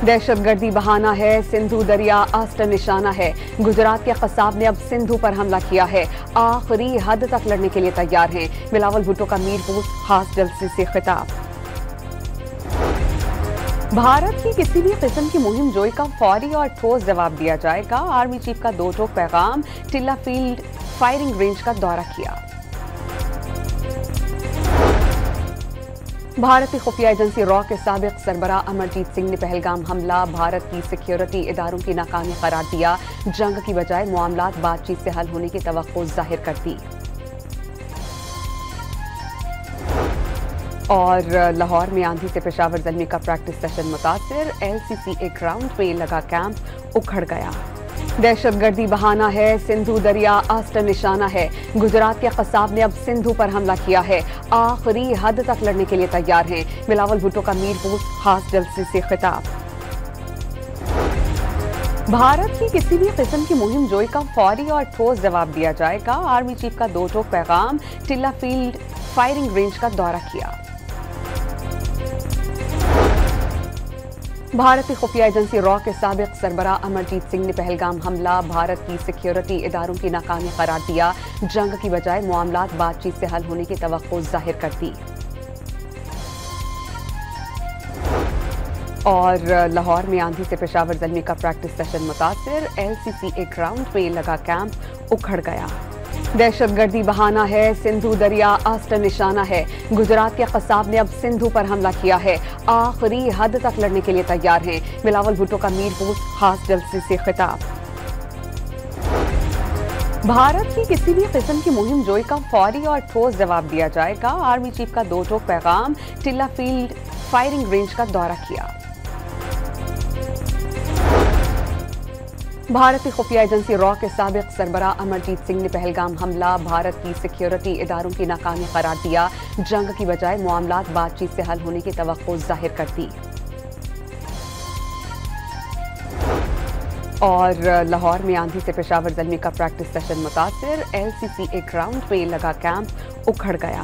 दहशतगर्दी बहाना है, सिंधु दरिया आस्था निशाना है। गुजरात के कसाब ने अब सिंधु पर हमला किया है। आखिरी हद तक लड़ने के लिए तैयार हैं। बिलावल भुट्टो का मीरपुर खास जलसे से खिताब। भारत की किसी भी किस्म की मुहिम जोई का फौरी और ठोस जवाब दिया जाएगा। आर्मी चीफ का दो टोक पैगाम। टिल्ला फील्ड फायरिंग रेंज का दौरा किया। भारतीय खुफिया एजेंसी रॉ के साबिक सरबराह अमरजीत सिंह ने पहलगाम हमला भारत की सिक्योरिटी इदारों की नाकामी करार दिया। जंग की बजाय मामलात बातचीत से हल होने की तवक्को जाहिर कर दी। और लाहौर में आंधी से पेशावर ज़ल्मी का प्रैक्टिस सेशन मुतासिर। LCCA ग्राउंड पे लगा कैंप उखड़ गया। दहशतगर्दी बहाना है, सिंधु दरिया आस्था निशाना है। गुजरात के कसाब ने अब सिंधु पर हमला किया है। आखिरी हद तक लड़ने के लिए तैयार हैं। बिलावल भुट्टो का मीरपुर खास जलसे से खिताब। भारत की किसी भी किस्म की मुहिम जोई का फौरी और ठोस जवाब दिया जाएगा। आर्मी चीफ का दो टोक पैगाम। टिल्ला फील्ड फायरिंग रेंज का दौरा किया। भारतीय खुफिया एजेंसी रॉ के साबिक सरबराह अमरजीत सिंह ने पहलगाम हमला भारत की सिक्योरिटी इदारों की नाकामी करार दिया। जंग की बजाय मामलात बातचीत से हल होने की तवक्को जाहिर कर दी। और लाहौर में आंधी से पेशावर ज़ल्मी का प्रैक्टिस सेशन मुतासिर। LCCA ग्राउंड पे लगा कैंप उखड़ गया। दहशतगर्दी बहाना है, सिंधु दरिया आस्था निशाना है। गुजरात के कसाब ने अब सिंधु पर हमला किया है। आखिरी हद तक लड़ने के लिए तैयार हैं। बिलावल भुट्टो का मीरपुर खास जलसे से खिताब। भारत की किसी भी किस्म की मुहिम जोई का फौरी और ठोस जवाब दिया जाएगा। आर्मी चीफ का दो टोक पैगाम। टिल्ला फील्ड फायरिंग रेंज का दौरा किया। भारतीय खुफिया एजेंसी रॉ के साबिक सरबराह अमरजीत सिंह ने पहलगाम हमला भारत की सिक्योरिटी इदारों की नाकामी करार दिया। जंग की बजाय मामलात बातचीत से हल होने की तवक्को जाहिर कर दी। और लाहौर में आंधी से पेशावर ज़ल्मी का प्रैक्टिस सेशन मुतासिर। LCCA ग्राउंड पे लगा कैंप उखड़ गया।